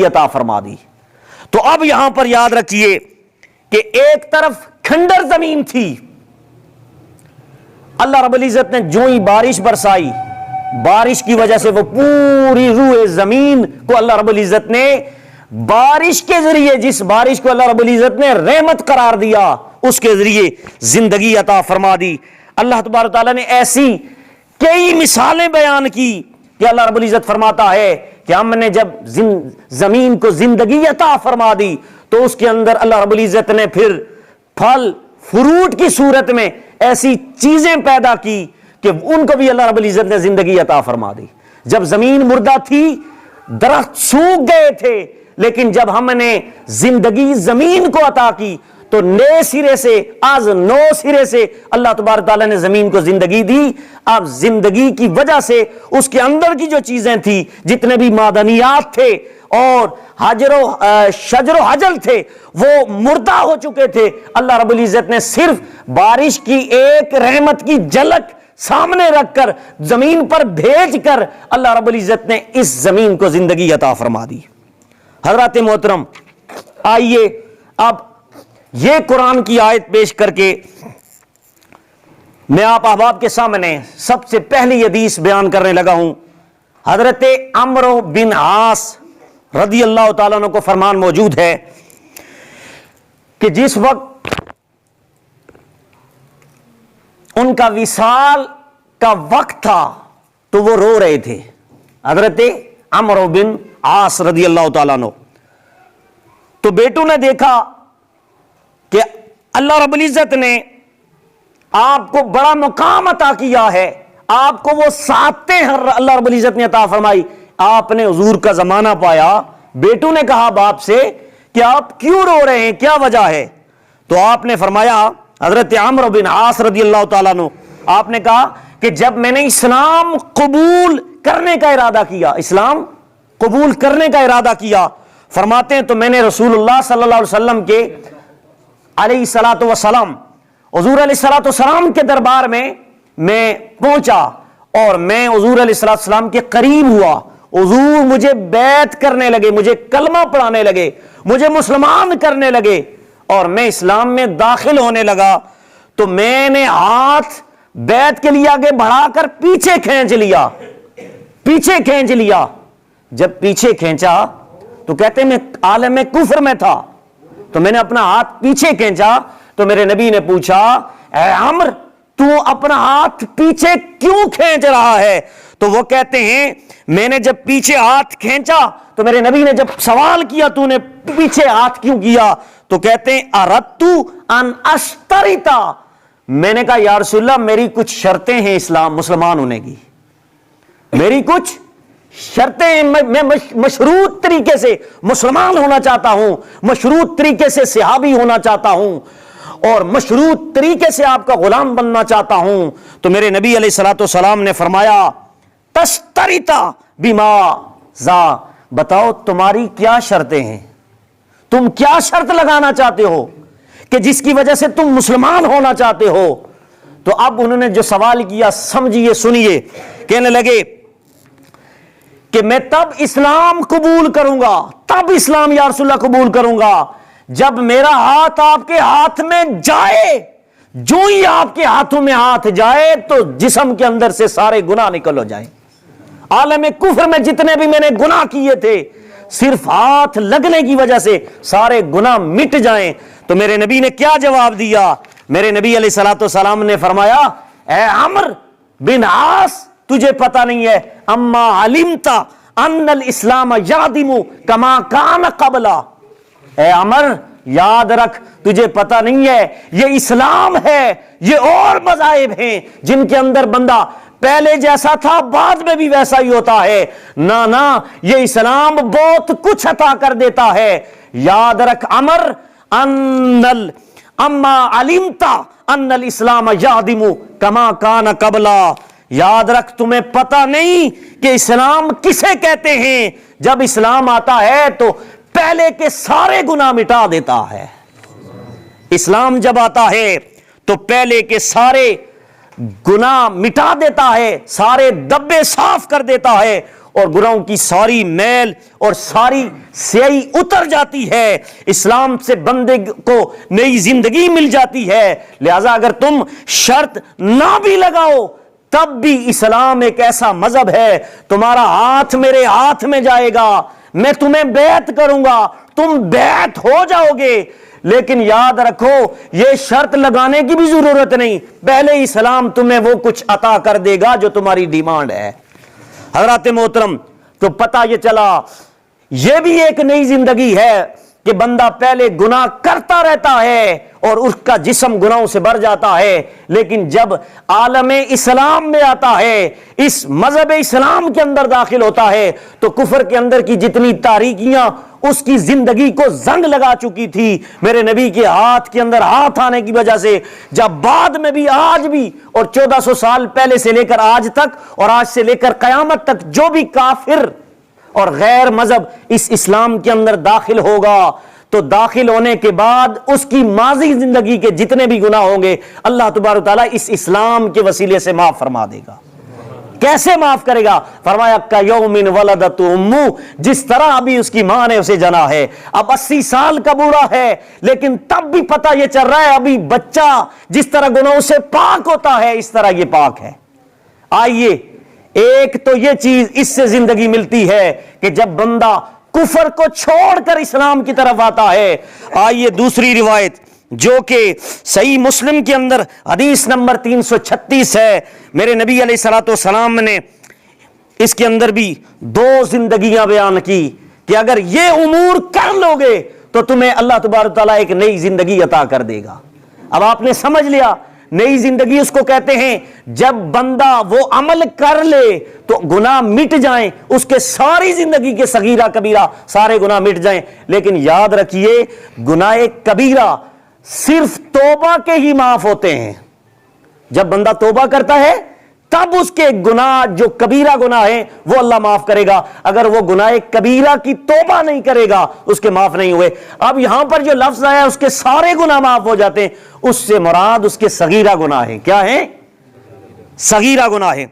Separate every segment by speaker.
Speaker 1: عطا فرما دی۔ تو اب یہاں پر یاد رکھیے کہ ایک طرف کھنڈر زمین تھی، اللہ رب العزت نے جو ہی بارش برسائی، بارش کی وجہ سے وہ پوری روح زمین کو اللہ رب العزت نے بارش کے ذریعے، جس بارش کو اللہ رب العزت نے رحمت قرار دیا، اس کے ذریعے زندگی عطا فرما دی۔ اللہ تبارک تعالیٰ نے ایسی کئی مثالیں بیان کی کہ اللہ رب العزت فرماتا ہے کہ ہم نے جب زمین کو زندگی عطا فرما دی تو اس کے اندر اللہ رب العزت نے پھر پھل فروٹ کی صورت میں ایسی چیزیں پیدا کی کہ ان کو بھی اللہ رب العزت نے زندگی عطا فرما دی۔ جب زمین مردہ تھی، درخت سوکھ گئے تھے، لیکن جب ہم نے زندگی زمین کو عطا کی تو نئے سرے سے، آج نو سرے سے اللہ تبارک تعالیٰ نے زمین کو زندگی دی۔ اب زندگی کی وجہ سے اس کے اندر کی جو چیزیں تھی، جتنے بھی معدنیات تھے اور شجر و حجل تھے، وہ مردہ ہو چکے تھے۔ اللہ رب العزت نے صرف بارش کی ایک رحمت کی جھلک سامنے رکھ کر، زمین پر بھیج کر، اللہ رب العزت نے اس زمین کو زندگی عطا فرما دی۔ حضرات محترم، آئیے اب یہ قرآن کی آیت پیش کر کے میں آپ احباب کے سامنے سب سے پہلی حدیث بیان کرنے لگا ہوں۔ حضرت عمرو بن عاص رضی اللہ تعالیٰ عنہ کو فرمان موجود ہے کہ جس وقت ان کا وصال کا وقت تھا تو وہ رو رہے تھے، حضرت عمرو بن عاص رضی اللہ تعالیٰ عنہ۔ تو بیٹوں نے دیکھا کہ اللہ رب العزت نے آپ کو بڑا مقام عطا کیا ہے، آپ کو وہ سعادتیں اللہ رب العزت نے عطا فرمائی۔ آپ نے حضور کا زمانہ پایا، بیٹوں نے کہا باپ سے کہ آپ کیوں رو رہے ہیں، کیا وجہ ہے؟ تو آپ نے فرمایا، حضرت عمرو بن عاص رضی اللہ تعالیٰ عنہ، آپ نے کہا کہ جب میں نے اسلام قبول کرنے کا ارادہ کیا، اسلام قبول کرنے کا ارادہ کیا، فرماتے ہیں تو میں نے رسول اللہ صلی اللہ علیہ وسلم کے علیہ الصلوۃ والسلام، حضور علیہ الصلوۃ والسلام کے دربار میں پہنچا اور میں حضور علیہ الصلوۃ والسلام کے قریب ہوا۔ حضور مجھے بیعت کرنے لگے، مجھے کلمہ پڑھانے لگے، مجھے مسلمان کرنے لگے اور میں اسلام میں داخل ہونے لگا تو میں نے ہاتھ بیعت کے لیے آگے بڑھا کر پیچھے کھینچ لیا۔ جب پیچھے کھینچا تو کہتے میں عالم کفر میں تھا، تو میں نے اپنا ہاتھ پیچھے کھینچا تو میرے نبی نے پوچھا، اے عمر تو اپنا ہاتھ پیچھے کیوں کھینچ رہا ہے؟ تو وہ کہتے ہیں میں نے جب پیچھے ہاتھ کھینچا تو میرے نبی نے جب سوال کیا تو نے پیچھے ہاتھ کیوں کیا؟ تو کہتے ہیں اردت ان اشترطا، میں نے کہا یا رسول اللہ میری کچھ شرطیں ہیں اسلام مسلمان ہونے کی، میری کچھ شرطیں ہیں، میں مشروط طریقے سے مسلمان ہونا چاہتا ہوں، مشروط طریقے سے صحابی ہونا چاہتا ہوں اور مشروط طریقے سے آپ کا غلام بننا چاہتا ہوں۔ تو میرے نبی علیہ الصلوۃ والسلام نے فرمایا تشترطا بما ذا، بتاؤ تمہاری کیا شرطیں ہیں، تم کیا شرط لگانا چاہتے ہو کہ جس کی وجہ سے تم مسلمان ہونا چاہتے ہو؟ تو اب انہوں نے جو سوال کیا سمجھیے سنیے، کہنے لگے کہ میں تب اسلام قبول کروں گا، تب اسلام یا رسول اللہ قبول کروں گا جب میرا ہاتھ آپ کے ہاتھ میں جائے، جو ہی آپ کے ہاتھوں میں ہاتھ جائے تو جسم کے اندر سے سارے گناہ نکل ہو جائیں۔ عالم کفر میں جتنے بھی میں نے گناہ کیے تھے، صرف ہاتھ لگنے کی وجہ سے سارے گناہ مٹ جائیں۔ تو میرے نبی نے کیا جواب دیا؟ میرے نبی علیہ الصلوۃ والسلام نے فرمایا، اے عمرو بن عاص تجھے پتہ نہیں ہے، اما علمت ان الاسلام یادم کما کان قبلا، اے عمر یاد رکھ تجھے پتہ نہیں ہے یہ اسلام ہے، یہ اور مذاہب ہیں جن کے اندر بندہ پہلے جیسا تھا بعد میں بھی ویسا ہی ہوتا ہے، نہ یہ اسلام بہت کچھ عطا کر دیتا ہے۔ یاد رکھ عمر اما علمت ان الاسلام یادم کما کان قبلا، یاد رکھ تمہیں پتہ نہیں کہ اسلام کسے کہتے ہیں، جب اسلام آتا ہے تو پہلے کے سارے گناہ مٹا دیتا ہے۔ اسلام جب آتا ہے تو پہلے کے سارے گناہ مٹا دیتا ہے، سارے دبے صاف کر دیتا ہے، اور گناہوں کی ساری میل اور ساری سیاہی اتر جاتی ہے، اسلام سے بندے کو نئی زندگی مل جاتی ہے۔ لہذا اگر تم شرط نہ بھی لگاؤ تب بھی اسلام ایک ایسا مذہب ہے، تمہارا ہاتھ میرے ہاتھ میں جائے گا، میں تمہیں بیعت کروں گا، تم بیعت ہو جاؤ گے، لیکن یاد رکھو یہ شرط لگانے کی بھی ضرورت نہیں، پہلے اسلام تمہیں وہ کچھ عطا کر دے گا جو تمہاری ڈیمانڈ ہے۔ حضرات محترم، تو پتہ یہ چلا یہ بھی ایک نئی زندگی ہے کہ بندہ پہلے گناہ کرتا رہتا ہے اور اس کا جسم گناہوں سے بھر جاتا ہے، لیکن جب عالم اسلام میں آتا ہے، اس مذہب اسلام کے اندر داخل ہوتا ہے، تو کفر کے اندر کی جتنی تاریکیاں اس کی زندگی کو زنگ لگا چکی تھی، میرے نبی کے ہاتھ کے اندر ہاتھ آنے کی وجہ سے، جب بعد میں بھی آج بھی اور 1400 سال پہلے سے لے کر آج تک اور آج سے لے کر قیامت تک جو بھی کافر اور غیر مذہب اس اسلام کے اندر داخل ہوگا، تو داخل ہونے کے بعد اس کی ماضی زندگی کے جتنے بھی گناہ ہوں گے اللہ تبارک تعالیٰ اس اسلام کے وسیلے سے معاف فرما دے گا۔ کیسے معاف کرے گا؟ فرمایا کَیَوْمٍ وَلَدَتْ أُمُّهُ، جس طرح ابھی اس کی ماں نے اسے جنا ہے، اب 80 سال کا بوڑھا ہے لیکن تب بھی پتہ یہ چل رہا ہے ابھی بچہ جس طرح گناہوں سے پاک ہوتا ہے اس طرح یہ پاک ہے۔ آئیے، ایک تو یہ چیز اس سے زندگی ملتی ہے کہ جب بندہ کفر کو چھوڑ کر اسلام کی طرف آتا ہے۔ آئیے دوسری روایت جو کہ صحیح مسلم کے اندر حدیث نمبر 336 ہے، میرے نبی علیہ الصلوۃ والسلام نے اس کے اندر بھی دو زندگیاں بیان کی کہ اگر یہ امور کر لو گے تو تمہیں اللہ تبارک تعالیٰ ایک نئی زندگی عطا کر دے گا۔ اب آپ نے سمجھ لیا نئی زندگی اس کو کہتے ہیں جب بندہ وہ عمل کر لے تو گناہ مٹ جائیں، اس کے ساری زندگی کے صغیرہ کبیرہ سارے گناہ مٹ جائیں۔ لیکن یاد رکھیے گناہ کبیرہ صرف توبہ کے ہی معاف ہوتے ہیں، جب بندہ توبہ کرتا ہے تب اس کے گناہ جو کبیرہ گناہ ہیں وہ اللہ معاف کرے گا، اگر وہ گناہ کبیرہ کی توبہ نہیں کرے گا اس کے معاف نہیں ہوئے۔ اب یہاں پر جو لفظ آیا اس کے سارے گناہ معاف ہو جاتے ہیں، اس سے مراد اس کے صغیرہ گناہ ہیں۔ کیا ہیں؟ صغیرہ گناہ ہیں۔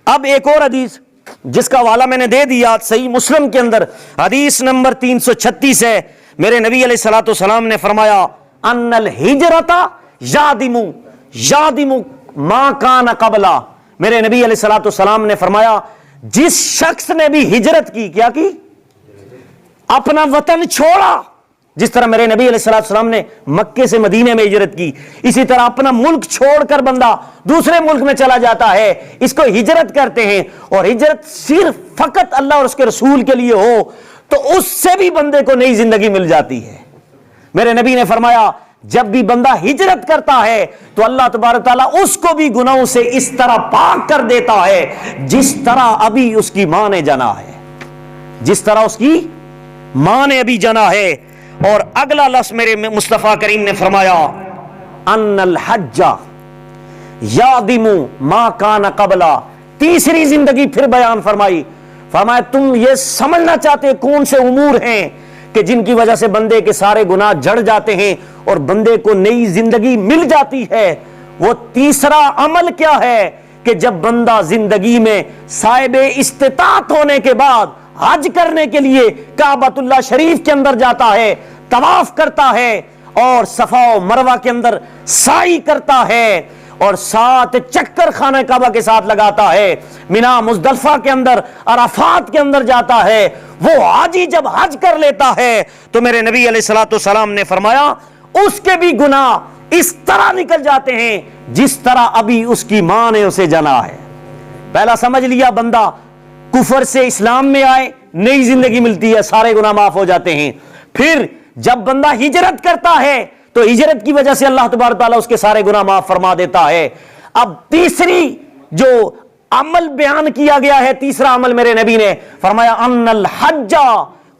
Speaker 1: اب ایک اور حدیث جس کا حوالہ میں نے دے دیا صحیح مسلم کے اندر حدیث نمبر 336 ہے، میرے نبی علیہ الصلوۃ والسلام نے فرمایا ان الہجرۃ یادم ما کان قبلا، میرے نبی علیہ الصلوۃ والسلام نے فرمایا جس شخص نے بھی ہجرت کی، کیا کی؟ اپنا وطن چھوڑا، جس طرح میرے نبی علیہ الصلوۃ والسلام نے مکے سے مدینے میں ہجرت کی، اسی طرح اپنا ملک چھوڑ کر بندہ دوسرے ملک میں چلا جاتا ہے، اس کو ہجرت کہتے ہیں۔ اور ہجرت صرف فقط اللہ اور اس کے رسول کے لیے ہو تو اس سے بھی بندے کو نئی زندگی مل جاتی ہے۔ میرے نبی نے فرمایا جب بھی بندہ ہجرت کرتا ہے تو اللہ تبارک تعالیٰ اس کو بھی گناہوں سے اس طرح پاک کر دیتا ہے جس طرح ابھی اس کی ماں نے جنا ہے، جس طرح اس کی ماں نے ابھی جنا ہے۔ اور اگلا لفظ میرے مصطفیٰ کریم نے فرمایا ان الحج یادم ما کان قبلا، تیسری زندگی پھر بیان فرمائی، فرمایا تم یہ سمجھنا چاہتے کون سے امور ہیں کہ جن کی وجہ سے بندے کے سارے گناہ جڑ جاتے ہیں اور بندے کو نئی زندگی مل جاتی ہے؟ وہ تیسرا عمل کیا ہے کہ جب بندہ زندگی میں صاحب استطاعت ہونے کے بعد حج کرنے کے لیے کعبۃ اللہ شریف کے اندر جاتا ہے، طواف کرتا ہے اور صفا و مروہ کے اندر سعی کرتا ہے اور 7 چکر خانہ کعبہ کے ساتھ لگاتا ہے، مینا مزدلفہ کے اندر عرفات کے اندر جاتا ہے، وہ حاجی جب حج کر لیتا ہے تو میرے نبی علیہ الصلوۃ والسلام نے فرمایا اس کے بھی گناہ اس طرح نکل جاتے ہیں جس طرح ابھی اس کی ماں نے اسے جنا ہے۔ پہلا سمجھ لیا بندہ کفر سے اسلام میں آئے نئی زندگی ملتی ہے، سارے گناہ معاف ہو جاتے ہیں۔ پھر جب بندہ ہجرت کرتا ہے تو ہجرت کی وجہ سے اللہ تبارک تعالیٰ اس کے سارے گناہ معاف فرما دیتا ہے۔ اب تیسری جو عمل بیان کیا گیا ہے، تیسرا عمل میرے نبی نے فرمایا ان الحج،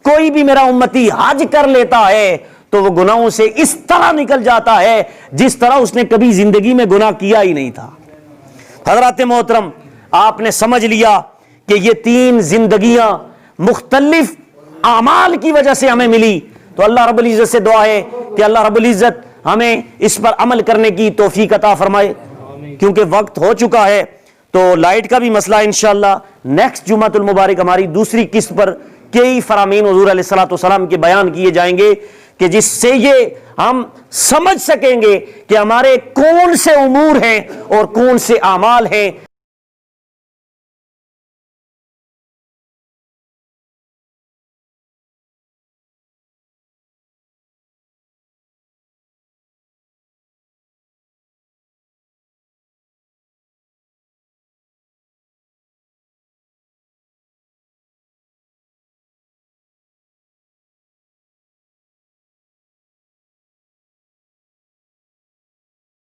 Speaker 1: کوئی بھی میرا امتی حج کر لیتا ہے تو وہ گناہوں سے اس طرح نکل جاتا ہے جس طرح اس نے کبھی زندگی میں گناہ کیا ہی نہیں تھا۔ حضرات محترم، آپ نے سمجھ لیا کہ یہ 3 زندگیاں مختلف اعمال کی وجہ سے ہمیں ملی، تو اللہ رب العزت سے دعا ہے کہ اللہ رب العزت ہمیں اس پر عمل کرنے کی توفیق عطا فرمائے۔ کیونکہ وقت ہو چکا ہے، تو لائٹ کا بھی مسئلہ انشاءاللہ نیکسٹ جمعۃ المبارک ہماری دوسری قسط پر کئی فرامین حضور علیہ الصلوۃ والسلام کے بیان کیے جائیں گے کہ جس سے یہ ہم سمجھ سکیں گے کہ ہمارے کون سے امور ہیں اور کون سے اعمال ہیں